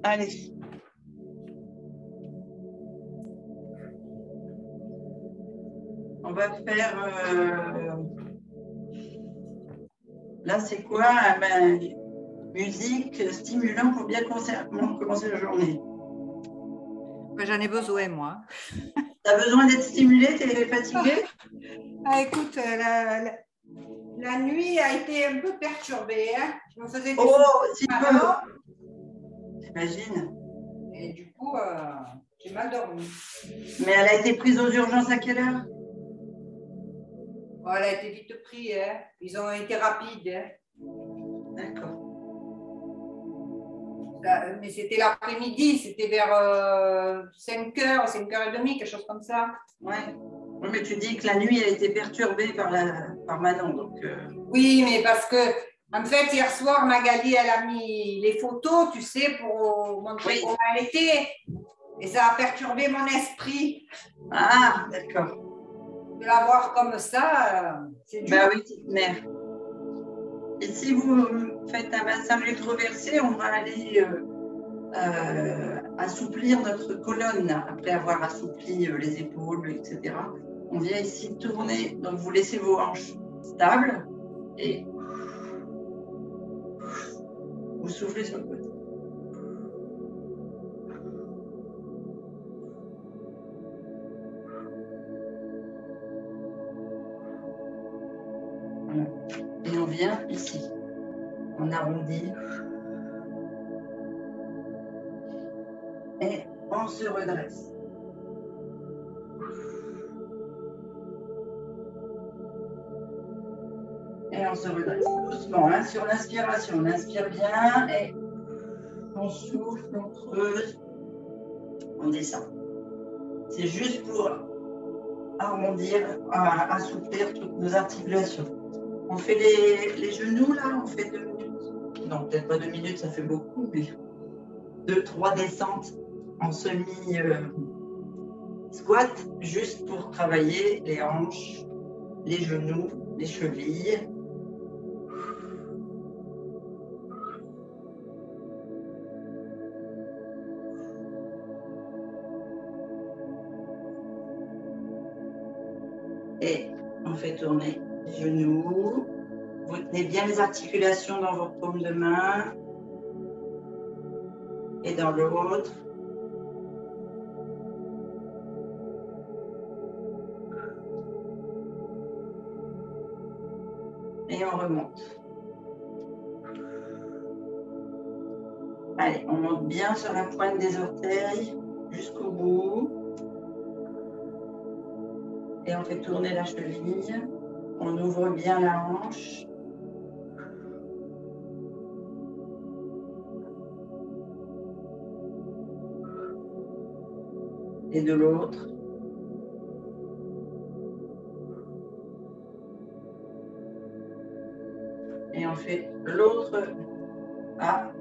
Allez. On va faire... Là, c'est quoi? Musique stimulant pour bien commencer la journée. J'en ai besoin, moi. Tu as besoin d'être stimulé? Tu es fatigué? Écoute, la nuit a été un peu perturbée. Hein. Je me faisais des si peu. J'imagine. Et du coup, j'ai mal dormi. Mais elle a été prise aux urgences à quelle heure? Oh, elle a été vite prise. Hein. Ils ont été rapides. Hein. D'accord. Mais c'était l'après-midi, c'était vers 5h, 5h30, quelque chose comme ça. Ouais. Oui, mais tu dis que la nuit a été perturbée par Manon. Donc, Oui, mais parce que, en fait, hier soir, Magali, elle a mis les photos, tu sais, pour montrer comment elle était. Et ça a perturbé mon esprit. Ah, d'accord. De la voir comme ça, c'est dur. Bah oui, petite mère. Et si vous faites un bassin rétroversé, on va aller assouplir notre colonne après avoir assoupli les épaules, etc. On vient ici tourner. Donc, vous laissez vos hanches stables et vous soufflez sur le côté. Voilà. Et on vient ici. On arrondit. Et on se redresse. Et on se redresse doucement, hein, sur l'inspiration. On inspire bien et on souffle, on creuse, on descend. C'est juste pour arrondir, assouplir toutes nos articulations. On fait les genoux là, on fait 2 minutes. Non, peut-être pas 2 minutes, ça fait beaucoup, mais 2-3 descentes en semi-squat, juste pour travailler les hanches, les genoux, les chevilles. Et on fait tourner les genoux. Vous tenez bien les articulations dans vos paumes de main et dans l'autre. Et on remonte. Allez, on monte bien sur la pointe des orteils jusqu'au bout. Et on fait tourner la cheville. On ouvre bien la hanche. Et de l'autre. Et on fait l'autre. Ah,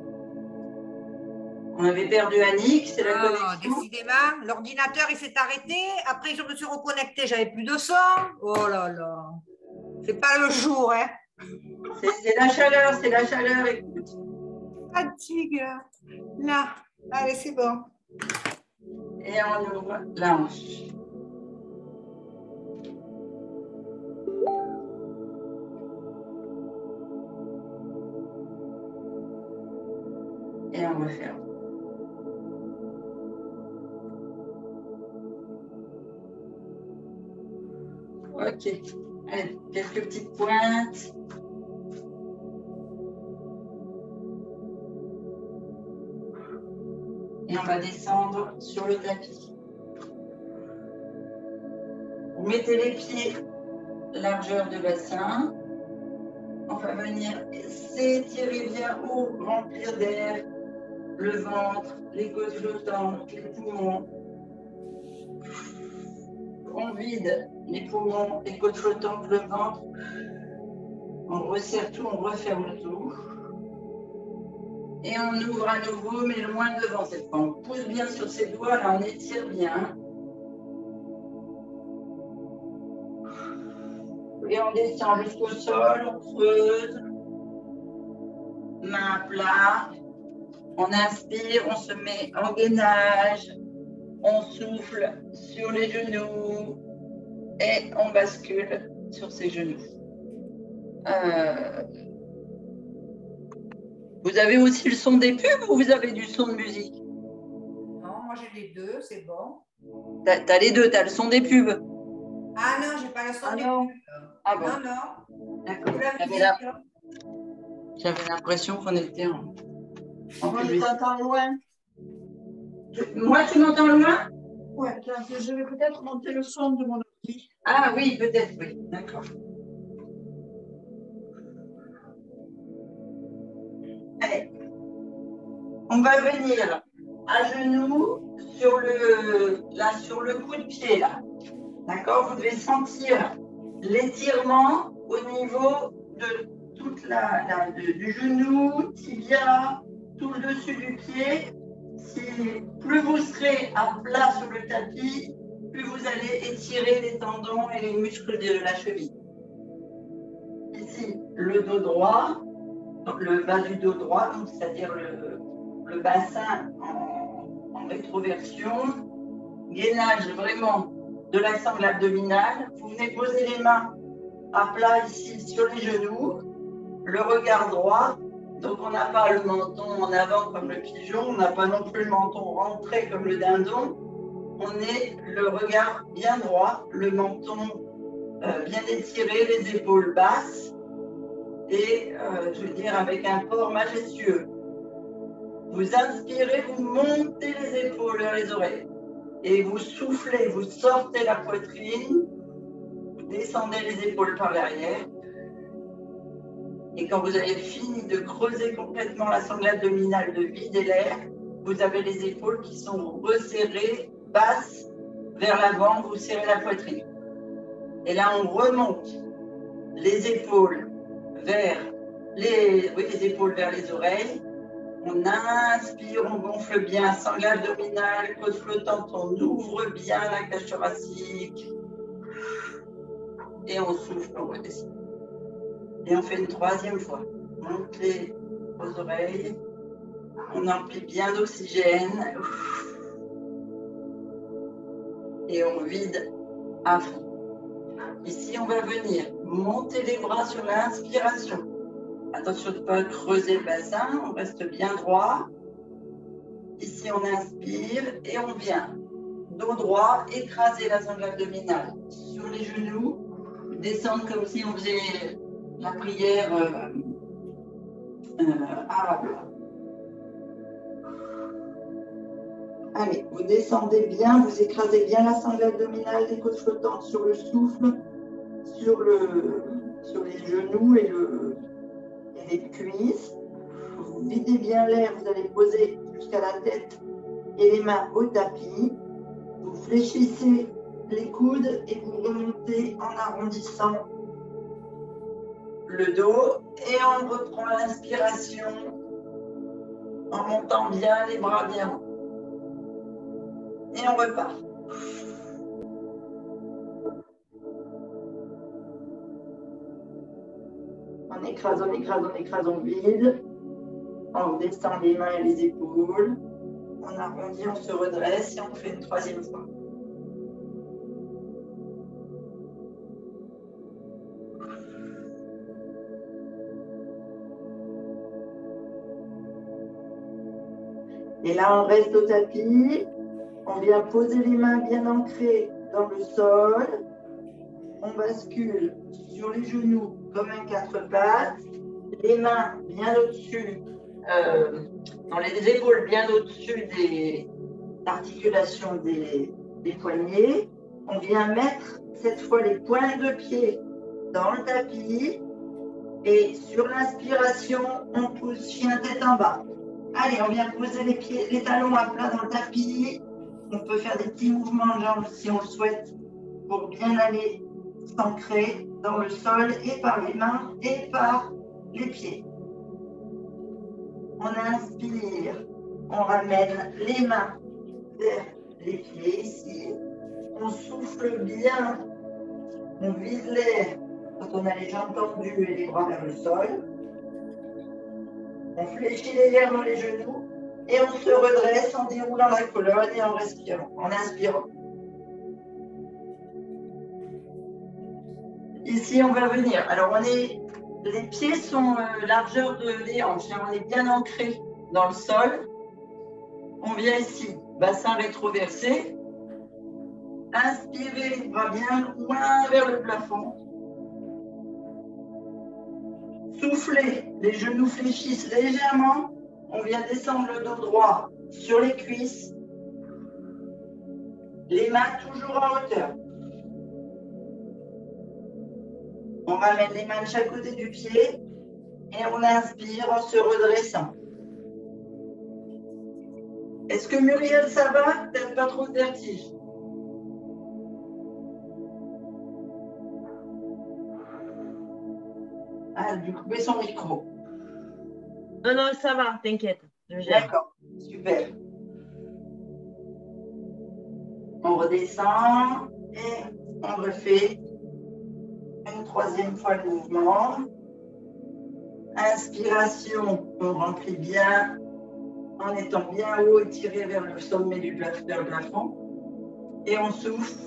on avait perdu Annick, c'est la connexion. Décidément, l'ordinateur il s'est arrêté. Après, je me suis reconnectée, j'avais plus de son. Oh là là, c'est pas le jour, hein. C'est la chaleur, écoute. Fatigue. Là, allez, c'est bon. Et on ouvre la hanche. Et on referme. Ok. Allez, quelques petites pointes. Et on va descendre sur le tapis. Vous mettez les pieds largeur de bassin. On va venir s'étirer bien haut, remplir d'air le ventre, les côtes flottantes, les poumons. On vide les poumons, les côtes flottantes, le ventre. On resserre tout, on referme tout. Et on ouvre à nouveau, mais loin devant cette fois. On pousse bien sur ses doigts, là on étire bien. Et on descend jusqu'au sol, on creuse. Main à plat. On inspire, on se met en gainage, on souffle sur les genoux et on bascule sur ses genoux. Vous avez aussi le son des pubs ou vous avez du son de musique? Non, moi j'ai les deux, c'est bon. T'as les deux, t'as le son des pubs. Ah non, j'ai pas le son des non. pubs. Ah bon. Non. D'accord. La musique. J'avais l'impression qu'on était en Moi, je t'entends loin. Moi, tu m'entends loin? Oui, je vais peut-être monter le son de mon ordi. Ah oui, peut-être, oui. D'accord. Allez. On va venir à genoux sur le coup de pied, là. D'accord? Vous devez sentir l'étirement au niveau de toute du genou, tibia, tout le dessus du pied. Plus vous serez à plat sur le tapis, plus vous allez étirer les tendons et les muscles de la cheville. Ici, le dos droit, donc le bas du dos droit, c'est-à-dire le bassin en rétroversion, gainage vraiment de la sangle abdominale. Vous venez poser les mains à plat ici sur les genoux, le regard droit. Donc on n'a pas le menton en avant comme le pigeon, on n'a pas non plus le menton rentré comme le dindon. On est le regard bien droit, le menton bien étiré, les épaules basses et je veux dire avec un port majestueux. Vous inspirez, vous montez les épaules vers les oreilles et vous soufflez, vous sortez la poitrine, vous descendez les épaules par l'arrière. Et quand vous avez fini de creuser complètement la sangle abdominale, de vider l'air, vous avez les épaules qui sont resserrées, basses, vers l'avant, vous serrez la poitrine. Et là, on remonte les épaules vers les épaules vers les oreilles. On inspire, on gonfle bien, sangle abdominale, côte flottante, on ouvre bien la cage thoracique. Et on souffle, on redescend. Et on fait une troisième fois. Montez aux oreilles. On emplit bien d'oxygène. Et on vide à fond. Ici, on va venir monter les bras sur l'inspiration. Attention de ne pas creuser le bassin, on reste bien droit. Ici, on inspire et on vient, dos droit, écraser la sangle abdominale sur les genoux, descendre comme si on faisait la prière arabe. Allez, vous descendez bien, vous écrasez bien la sangle abdominale, les côtes flottantes sur le souffle, sur les genoux et les cuisses. Vous videz bien l'air, vous allez poser jusqu'à la tête et les mains au tapis. Vous fléchissez les coudes et vous remontez en arrondissant le dos et on reprend l'inspiration en montant bien les bras bien haut. Et on repart. On écrase, on écrase, on écrase, on vide. On descend les mains et les épaules. On arrondit, on se redresse et on fait une troisième fois. Et là, on reste au tapis. On vient poser les mains bien ancrées dans le sol. On bascule sur les genoux comme un quatre pattes. Les mains bien au-dessus, dans les épaules bien au-dessus des articulations des poignets. On vient mettre cette fois les pointes de pied dans le tapis. Et sur l'inspiration, on pousse chien tête en bas. Allez, on vient poser les talons à plat dans le tapis. On peut faire des petits mouvements de jambes si on le souhaite pour bien aller s'ancrer dans le sol et par les mains et par les pieds. On inspire, on ramène les mains vers les pieds ici. On souffle bien, on vide l'air quand on a les jambes tendues et les bras vers le sol. On fléchit légèrement les genoux Et on se redresse en déroulant la colonne et en respirant, en inspirant. Ici, on va venir. Alors, les pieds sont largeur des hanches. On est bien ancré dans le sol. On vient ici, bassin rétroversé. Inspirez les bras bien loin vers le plafond. Soufflez, les genoux fléchissent légèrement. On vient descendre le dos droit sur les cuisses. Les mains toujours en hauteur. On ramène les mains de chaque côté du pied et on inspire en se redressant. Est-ce que Muriel, ça va? Peut-être pas trop de vertige. Ah, du coup, son micro. Non, non, ça va, t'inquiète. D'accord, super. On redescend et on refait une troisième fois le mouvement. Inspiration, on remplit bien en étant bien haut et tiré vers le sommet du plafond. Et on souffle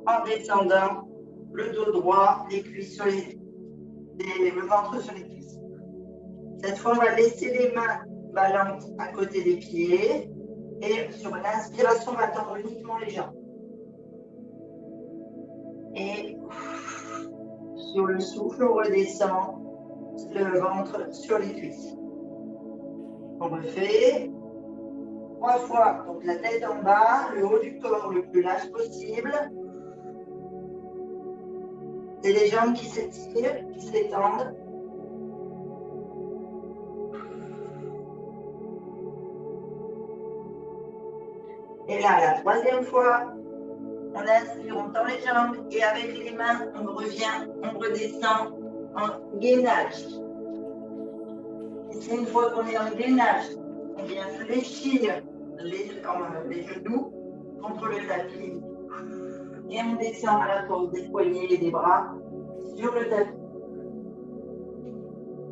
en descendant le dos droit, les cuisses sur le ventre sur les cuisses. Cette fois, on va laisser les mains ballantes à côté des pieds. Et sur l'inspiration, on va tendre uniquement les jambes. Et sur le souffle, on redescend le ventre sur les cuisses. On refait 3 fois. Donc la tête en bas, le haut du corps le plus large possible. Et les jambes qui s'étirent, qui s'étendent. Et là, la troisième fois, on inspire, on tend les jambes et avec les mains, on revient, on redescend en gainage. Ici, une fois qu'on est en gainage, on vient fléchir les genoux contre le tapis et on descend à la force des poignets et des bras sur le tapis.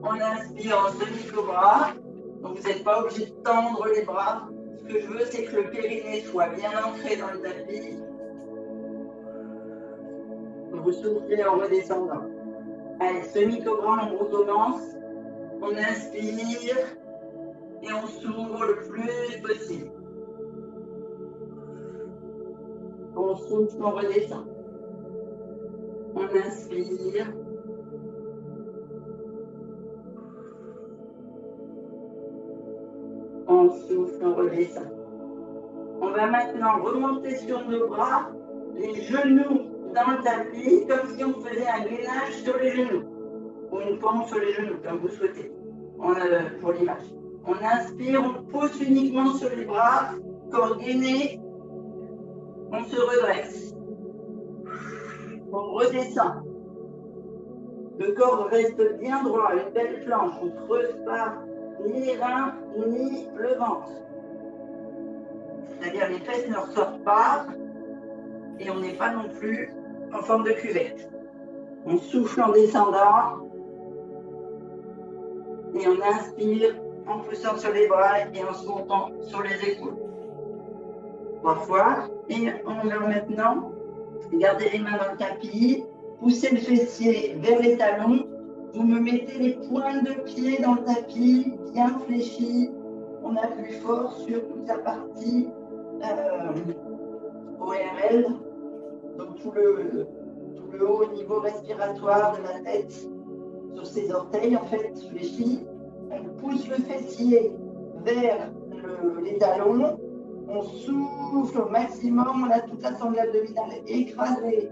On inspire en semi-cobra, donc vous n'êtes pas obligé de tendre les bras. Ce que je veux, c'est que le périnée soit bien ancré dans le tapis. Vous soufflez en redescendant. Allez, semi-cobra, on recommence. On inspire et on s'ouvre le plus possible. On souffle, on redescend. On inspire. On souffle, on redescend. On va maintenant remonter sur nos bras, les genoux dans le tapis, comme si on faisait un gainage sur les genoux. Ou une pompe sur les genoux, comme vous souhaitez, pour l'image. On inspire, on pousse uniquement sur les bras, corps gainé, on se redresse. On redescend. Le corps reste bien droit, une belle planche, on ne creuse pas ni les reins, ni le ventre. C'est-à-dire les fesses ne ressortent pas et on n'est pas non plus en forme de cuvette. On souffle en descendant et on inspire en poussant sur les bras et en se montant sur les épaules. 3 fois. Et on va maintenant garder les mains dans le tapis, pousser le fessier vers les talons. Vous me mettez les pointes de pied dans le tapis, bien fléchis. On appuie fort sur toute la partie ORL, donc tout le haut au niveau respiratoire de la tête, sur ses orteils en fait, fléchis. On pousse le fessier vers les talons. On souffle au maximum, on a toute la sangle abdominale écrasée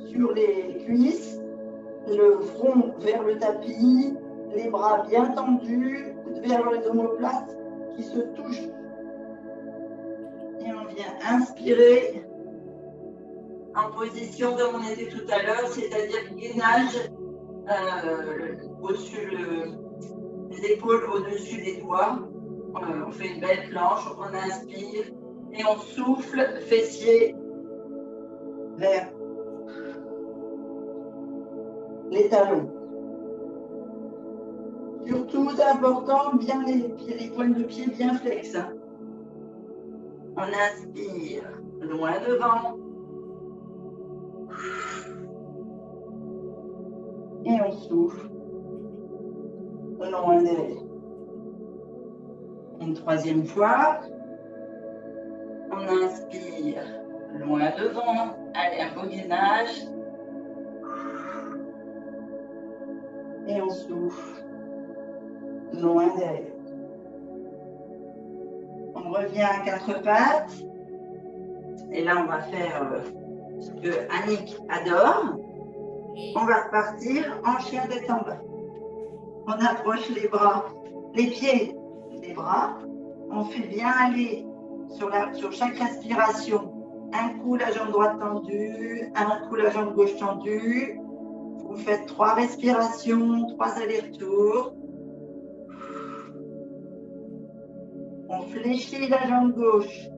sur les cuisses, le front vers le tapis, les bras bien tendus vers les omoplates qui se touchent. Et on vient inspirer en position comme on était tout à l'heure, c'est-à-dire gainage au-dessus les épaules au-dessus des doigts. On fait une belle planche, on inspire et on souffle, fessier vers les talons. Surtout, c'est important, bien les pointes de pied bien flex. On inspire loin devant. Et on souffle loin derrière. Une troisième fois. On inspire loin devant. Allez, un beau gainage. Et on souffle loin derrière. On revient à quatre pattes. Et là, on va faire ce que Annick adore. On va repartir en chien tête en bas. On approche les bras, les pieds des bras. On fait bien aller sur chaque respiration. Un coup, la jambe droite tendue. Un coup, la jambe gauche tendue. Vous faites 3 respirations, 3 allers-retours. On fléchit la jambe gauche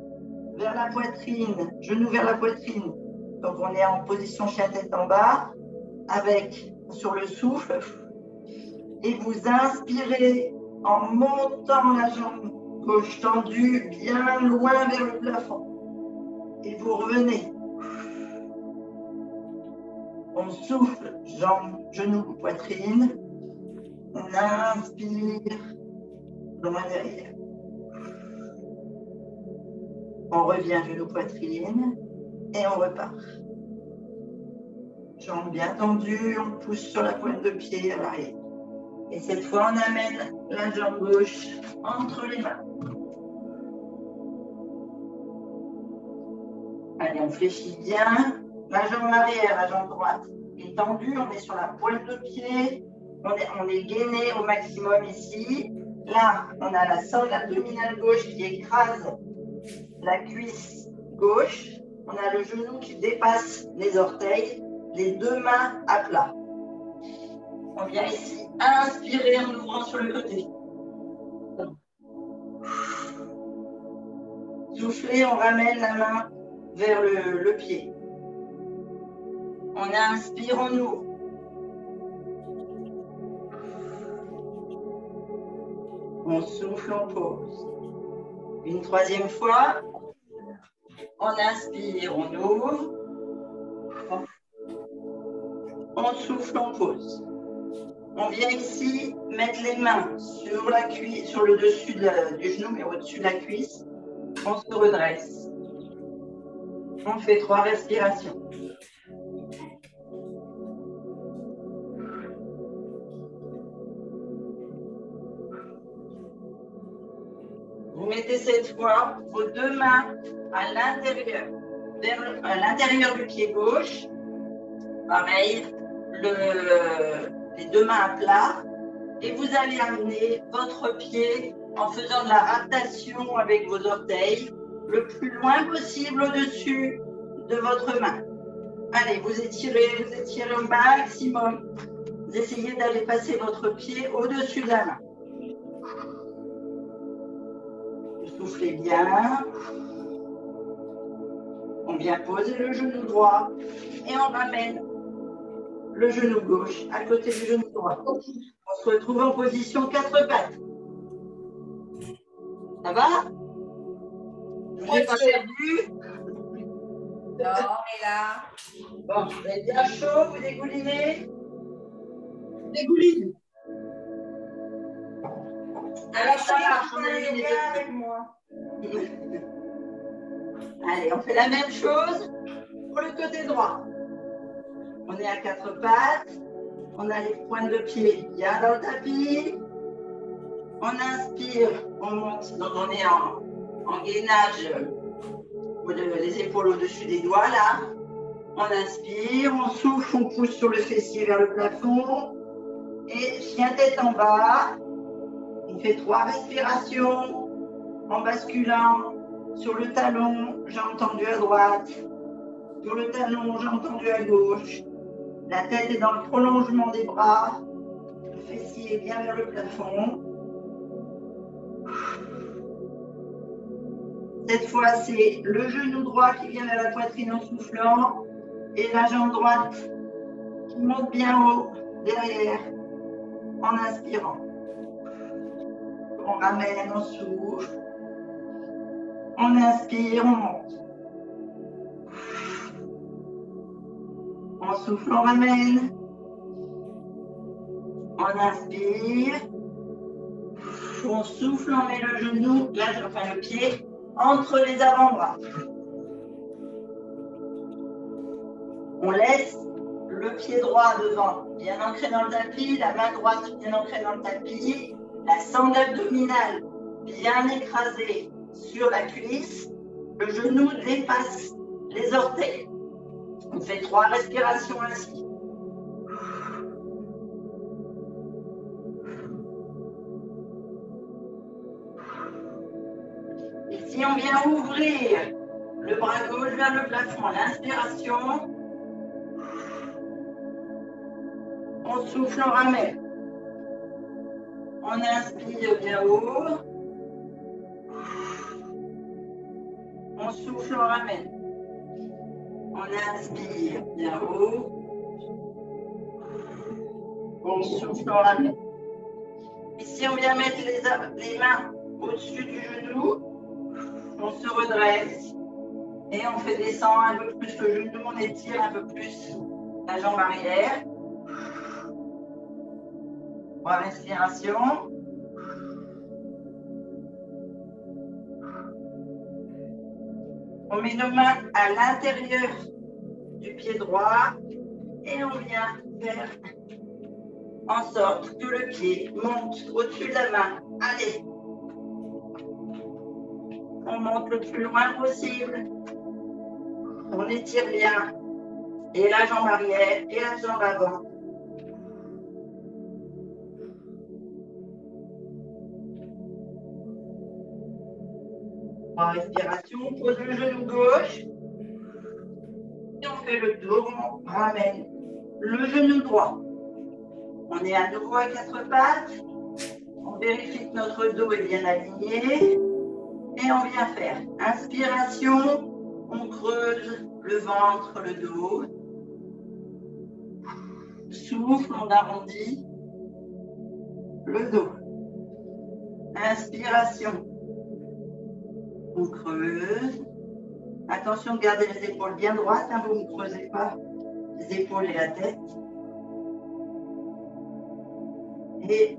vers la poitrine, genou vers la poitrine. Donc, on est en position chien tête en bas, avec sur le souffle. Et vous inspirez en montant la jambe gauche tendue bien loin vers le plafond. Et vous revenez. On souffle, jambes, genoux, poitrine. On inspire loin derrière. On revient genou, poitrine. Et on repart. Jambes bien tendues, on pousse sur la pointe de pied à l'arrière. Et cette fois, on amène la jambe gauche entre les mains. Allez, on fléchit bien. La jambe arrière, la jambe droite est tendue. On est sur la pointe de pied. On est gainé au maximum ici. Là, on a la sangle abdominale gauche qui écrase la cuisse gauche. On a le genou qui dépasse les orteils. Les 2 mains à plat. On vient ici inspirer en ouvrant sur le côté. Soufflez, on ramène la main vers le pied. On inspire, on ouvre. On souffle, on pose. Une troisième fois. On inspire, on ouvre. On souffle, on pose. On vient ici mettre les mains sur la cuisse, sur le dessus du genou, mais au-dessus de la cuisse. On se redresse. On fait 3 respirations. Vous mettez cette fois vos 2 mains à l'intérieur, à l'intérieur du pied gauche. Pareil, les 2 mains à plat. Et vous allez amener votre pied en faisant de la raptation avec vos orteils le plus loin possible au-dessus de votre main. Allez, vous étirez au maximum. Vous essayez d'aller passer votre pied au-dessus de la main. Vous soufflez bien. On vient poser le genou droit et on ramène le genou gauche à côté du genou droit. On se retrouve en position 4 pattes. Ça va? Je n'ai pas perdu. Non, on est là. Bon, vous êtes bien chaud, vous dégoulinez? Dégouline. Alors ça marche, on a mis les 2 avec moi. Allez, on fait la même chose pour le côté droit. On est à 4 pattes. On a les pointes de pied bien dans le tapis. On inspire, on monte. Donc on est en gainage, les épaules au-dessus des doigts là. On inspire, on souffle, on pousse sur le fessier vers le plafond. Et chien tête en bas. On fait 3 respirations en basculant sur le talon, jambe tendue à droite. Sur le talon, jambe tendue à gauche. La tête est dans le prolongement des bras. Le fessier est bien vers le plafond. Cette fois, c'est le genou droit qui vient vers la poitrine en soufflant et la jambe droite qui monte bien haut derrière en inspirant. On ramène, on souffle. On inspire, on monte. On souffle, on ramène. On inspire. On souffle, on met le genou, enfin le pied, entre les avant-bras. On laisse le pied droit devant, bien ancré dans le tapis, la main droite bien ancrée dans le tapis, la sangle abdominale bien écrasée sur la cuisse, le genou dépasse les orteils. On fait 3 respirations ainsi. Ici, on vient ouvrir le bras gauche vers le plafond à l'inspiration. On souffle, on ramène. On inspire bien haut. On souffle, on ramène. On inspire bien haut. On souffle, on ramène. Ici, on vient mettre les mains au-dessus du genou. On se redresse. Et on fait descendre un peu plus le genou. On étire un peu plus la jambe arrière. 3 respirations. On met nos mains à l'intérieur du pied droit et on vient faire en sorte que le pied monte au-dessus de la main. Allez. On monte le plus loin possible. On étire bien. Et la jambe arrière et la jambe avant. En respiration, on pose le genou gauche. Et on fait le tour, on ramène le genou droit. On est à nouveau à 4 pattes. On vérifie que notre dos est bien aligné. Et on vient faire inspiration. On creuse le ventre, le dos. Souffle, on arrondit le dos. Inspiration. On creuse. Attention de garder les épaules bien droites, hein, vous ne creusez pas les épaules et la tête. Et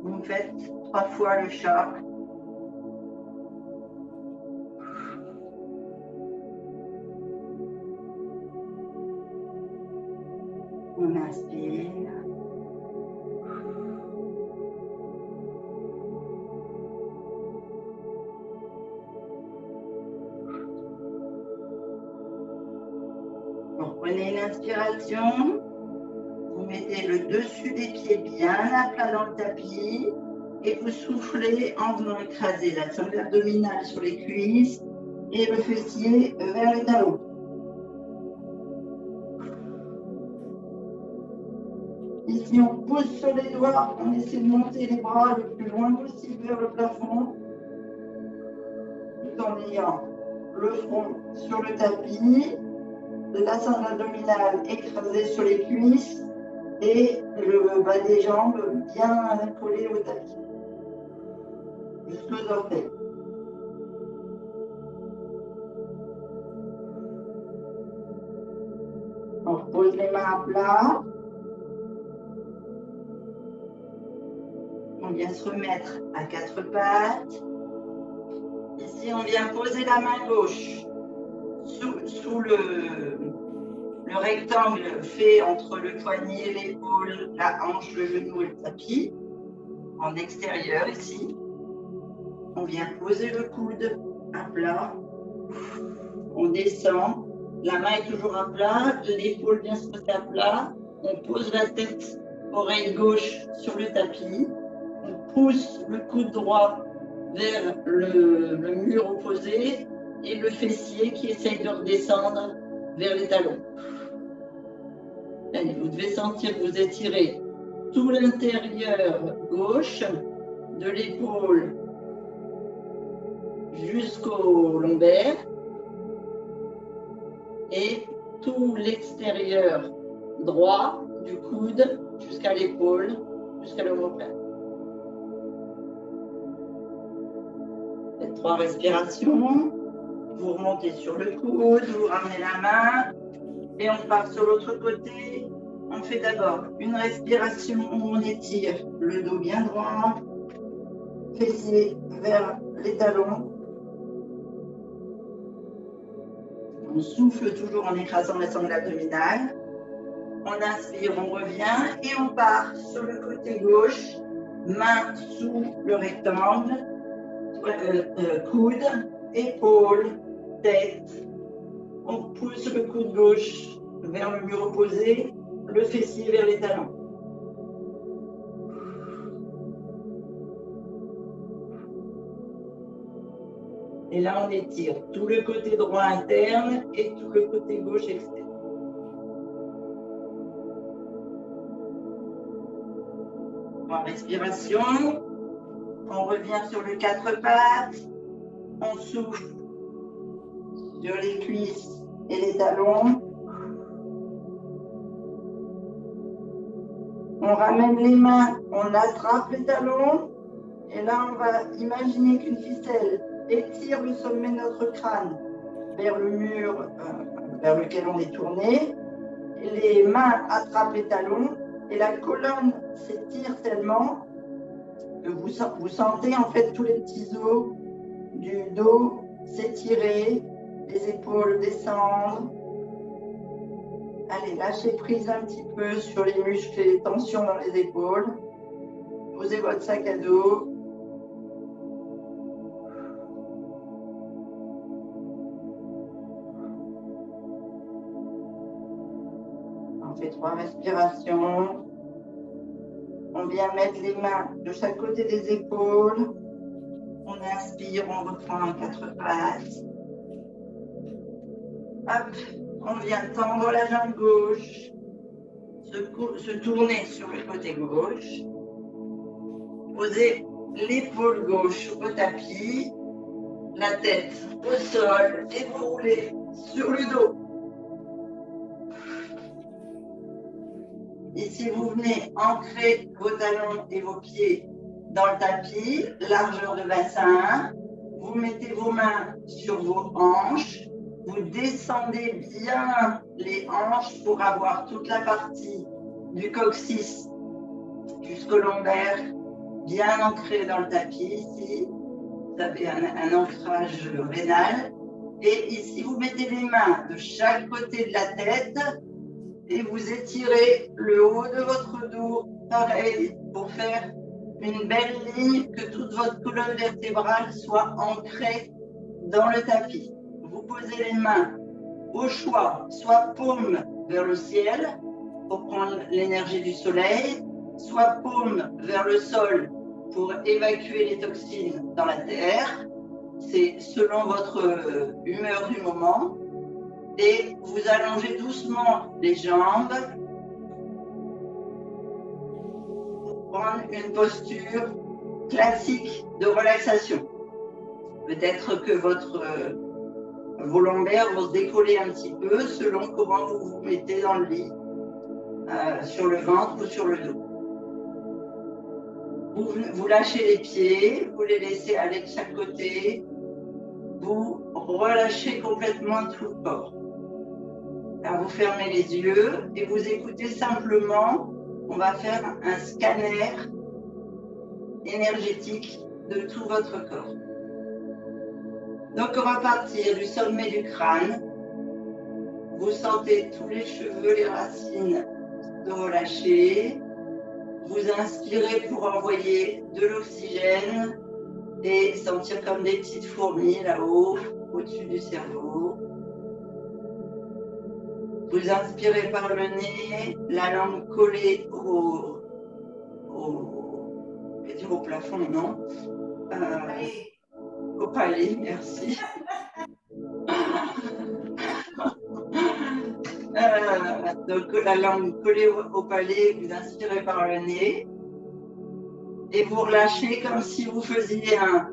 vous faites 3 fois le chat. On inspire. Prenez une inspiration, vous mettez le dessus des pieds bien à plat dans le tapis et vous soufflez en venant écraser la sangle abdominale sur les cuisses et le fessier vers les talons. Ici, on pousse sur les doigts, on essaie de monter les bras le plus loin possible vers le plafond tout en ayant le front sur le tapis. La sangle abdominale écrasée sur les cuisses et le bas des jambes bien collé au tapis, jusqu'aux orteils. On repose les mains à plat. On vient se remettre à 4 pattes. Ici, on vient poser la main gauche sous le rectangle fait entre le poignet, l'épaule, la hanche, le genou et le tapis, en extérieur ici. On vient poser le coude à plat. On descend. La main est toujours à plat, l'épaule vient se poser à plat. On pose la tête, oreille gauche sur le tapis. On pousse le coude droit vers le mur opposé et le fessier qui essaye de redescendre vers les talons. Allez, vous devez sentir que vous étirez tout l'intérieur gauche de l'épaule jusqu'au lombaire et tout l'extérieur droit du coude jusqu'à l'épaule, jusqu'à l'omoplate. Faites 3 respirations. Vous remontez sur le coude, vous ramenez la main et on part sur l'autre côté. On fait d'abord une respiration où on étire le dos bien droit, fessiers vers les talons. On souffle toujours en écrasant la sangle abdominale. On inspire, on revient et on part sur le côté gauche, main sous le rectangle, coude, épaule, tête. On pousse le coude gauche vers le mur opposé, le fessier vers les talons. Et là, on étire tout le côté droit interne et tout le côté gauche externe. En respiration, on revient sur le 4 pattes, on souffle sur les cuisses et les talons. On ramène les mains, on attrape les talons et là on va imaginer qu'une ficelle étire le sommet de notre crâne vers le mur vers lequel on est tourné. Les mains attrapent les talons et la colonne s'étire tellement que vous sentez en fait tous les petits os du dos s'étirer, les épaules descendre. Allez, lâchez prise un petit peu sur les muscles et les tensions dans les épaules. Posez votre sac à dos. On fait 3 respirations. On vient mettre les mains de chaque côté des épaules. On inspire, on reprend en 4 pattes. Hop, on vient tendre la jambe gauche, se tourner sur le côté gauche. Posez l'épaule gauche au tapis, la tête au sol et vous roulez sur le dos. Ici, vous venez ancrer vos talons et vos pieds dans le tapis, largeur de bassin. Vous mettez vos mains sur vos hanches. Vous descendez bien les hanches pour avoir toute la partie du coccyx jusqu'au lombaire bien ancrée dans le tapis ici. Vous avez un ancrage rénal. Et ici, vous mettez les mains de chaque côté de la tête et vous étirez le haut de votre dos, pareil, pour faire une belle ligne, que toute votre colonne vertébrale soit ancrée dans le tapis. Vous posez les mains au choix, soit paume vers le ciel pour prendre l'énergie du soleil, soit paume vers le sol pour évacuer les toxines dans la terre. C'est selon votre humeur du moment. Et vous allongez doucement les jambes pour prendre une posture classique de relaxation. Peut-être que vos lombaires vont se décoller un petit peu selon comment vous vous mettez dans le lit, sur le ventre ou sur le dos. Vous lâchez les pieds, vous les laissez aller de chaque côté, vous relâchez complètement tout le corps. Alors vous fermez les yeux et vous écoutez simplement, on va faire un scanner énergétique de tout votre corps. Donc on va partir du sommet du crâne. Vous sentez tous les cheveux, les racines se relâcher. Vous inspirez pour envoyer de l'oxygène et sentir comme des petites fourmis là-haut, au-dessus du cerveau. Vous inspirez par le nez, la langue collée au plafond, non, au palais, merci. Donc la langue collée au palais, vous inspirez par le nez et vous relâchez comme si vous faisiez un...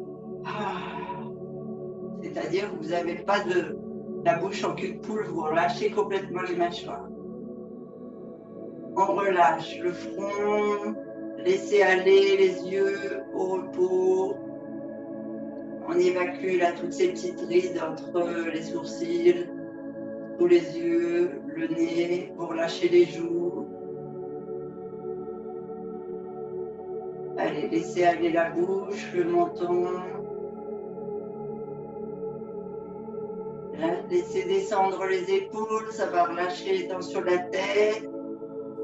C'est-à-dire que vous n'avez pas de la bouche en cul de poule, vous relâchez complètement les mâchoires. On relâche le front, laissez aller les yeux au repos. On évacue là toutes ces petites rides entre les sourcils, sous les yeux, le nez, pour lâcher les joues. Allez, laissez aller la bouche, le menton. Là, laissez descendre les épaules, ça va relâcher les tensions de la tête.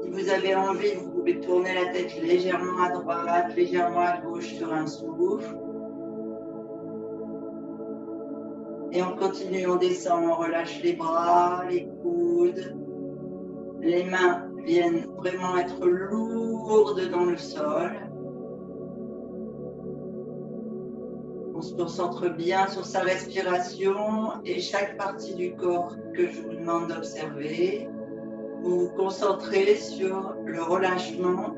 Si vous avez envie, vous pouvez tourner la tête légèrement à droite, légèrement à gauche sur un souffle. Et on continue, on descend, on relâche les bras, les coudes. Les mains viennent vraiment être lourdes dans le sol. On se concentre bien sur sa respiration et chaque partie du corps que je vous demande d'observer. Vous vous concentrez sur le relâchement.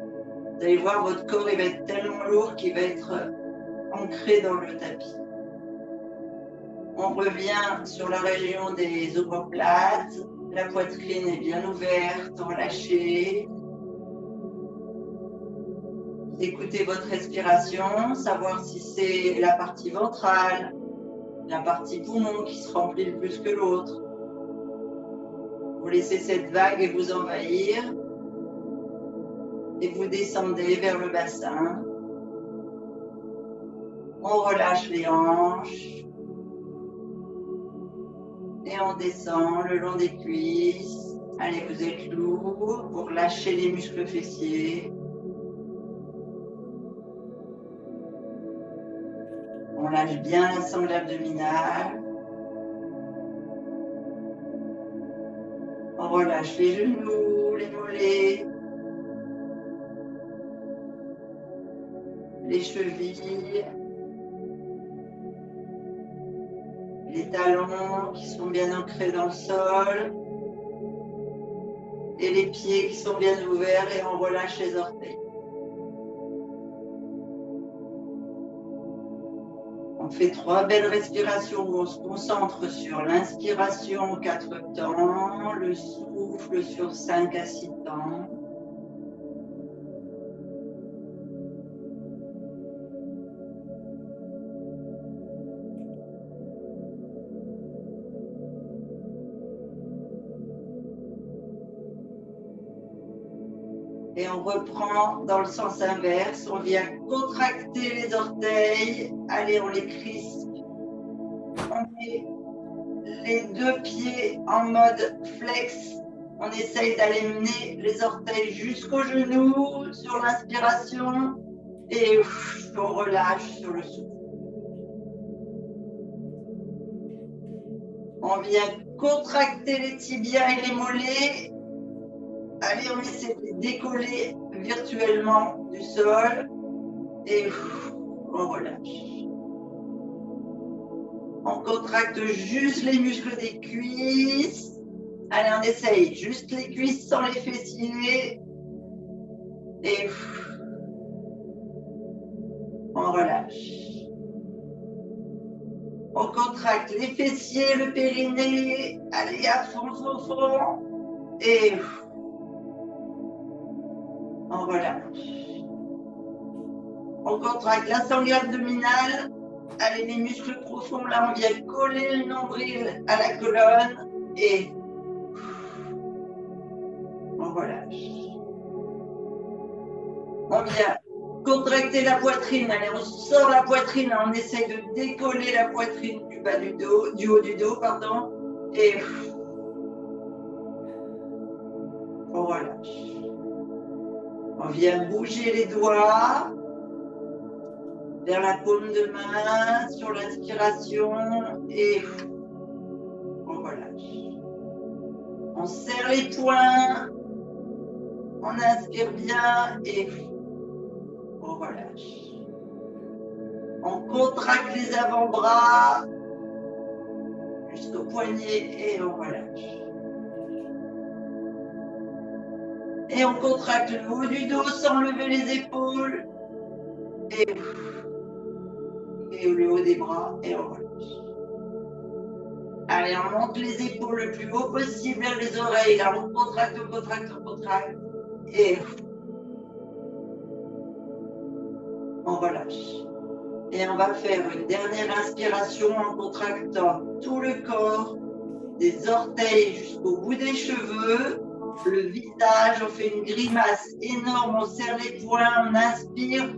Vous allez voir, votre corps il va être tellement lourd qu'il va être ancré dans le tapis. On revient sur la région des omoplates. La poitrine est bien ouverte, relâchée. Écoutez votre respiration, savoir si c'est la partie ventrale, la partie poumon qui se remplit le plus que l'autre. Vous laissez cette vague vous envahir et vous descendez vers le bassin. On relâche les hanches et on descend le long des cuisses. Allez, vous êtes lourd pour lâcher les muscles fessiers. On lâche bien la sangle abdominale. On relâche les genoux, les mollets, les chevilles, les talons qui sont bien ancrés dans le sol et les pieds qui sont bien ouverts et on relâche les orteils. On fait 3 belles respirations où on se concentre sur l'inspiration 4 temps, le souffle sur 5 à 6 temps. Et on reprend dans le sens inverse. On vient contracter les orteils. Allez, on les crispe. On met les 2 pieds en mode flex. On essaye d'aller mener les orteils jusqu'aux genoux sur l'inspiration. Et on relâche sur le souffle. On vient contracter les tibias et les mollets. Allez, on essaie de les décoller virtuellement du sol et on relâche. On contracte juste les muscles des cuisses. Allez, on essaye juste les cuisses sans les fessiers et on relâche. On contracte les fessiers, le périnée. Allez, à fond, fond, fond et on relâche. On contracte la sangle abdominale. Allez, les muscles profonds, là, on vient coller le nombril à la colonne et on relâche. On vient contracter la poitrine. Allez, on sort la poitrine. On essaye de décoller la poitrine du bas du dos, du haut du dos, pardon. Et on relâche. On vient bouger les doigts vers la paume de main sur l'inspiration et on relâche. On serre les poings, on inspire bien et on relâche. On contracte les avant-bras jusqu'au poignet et on relâche. Et on contracte le haut du dos sans lever les épaules. Et le haut des bras et on relâche. Allez, on monte les épaules le plus haut possible vers les oreilles. Là, on contracte, on contracte, on contracte. Et on relâche. Et on va faire une dernière inspiration en contractant tout le corps, des orteils jusqu'au bout des cheveux, le visage, on fait une grimace énorme, on serre les poings, on inspire.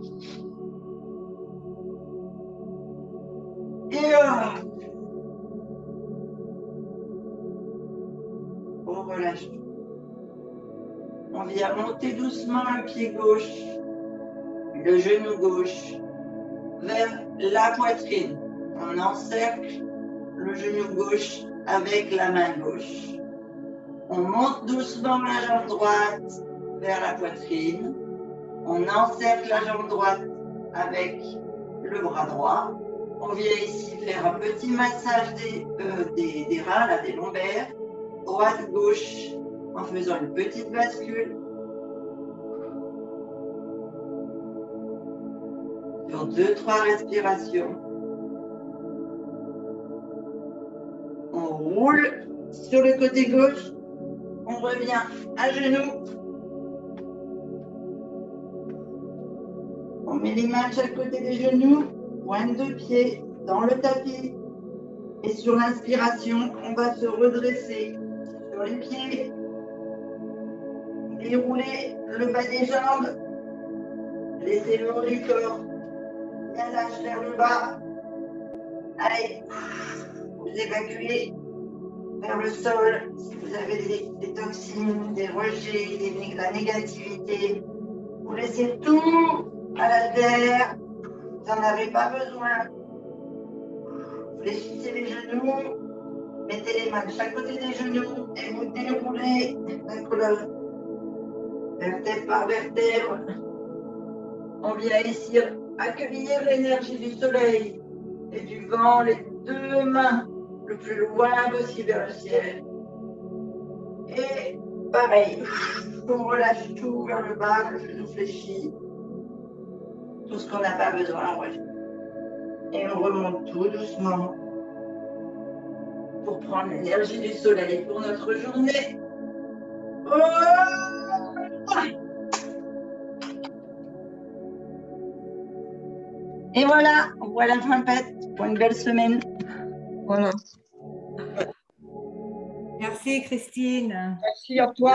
Et on relâche. On vient monter doucement le pied gauche, le genou gauche, vers la poitrine. On encercle le genou gauche avec la main gauche. On monte doucement la jambe droite vers la poitrine. On encercle la jambe droite avec le bras droit. On vient ici faire un petit massage des reins, là, des lombaires, droite-gauche, en faisant une petite bascule. Sur 2-3 respirations. On roule sur le côté gauche. On revient à genoux. On met les mains de chaque côté des genoux, pointe de pied dans le tapis. Et sur l'inspiration, on va se redresser sur les pieds. Dérouler le bas des jambes. Laissez le haut du corps bien lâche vers le bas. Allez, vous évacuez vers le sol. Si vous avez des toxines, des rejets, de la négativité, vous laissez tout à la terre. Vous n'en avez pas besoin. Fléchissez les genoux. Mettez les mains de chaque côté des genoux et vous déroulez la colonne. Vertèbre par vertèbre. On vient ici accueillir l'énergie du soleil et du vent, les deux mains le plus loin possible vers le ciel. Et pareil, on relâche tout vers le bas, le genou fléchi. Tout ce qu'on n'a pas besoin, on relâche. Et on remonte tout doucement pour prendre l'énergie du soleil pour notre journée. Et voilà, on voit la fin faite pour une belle semaine. Voilà. Merci Christine. Merci à toi.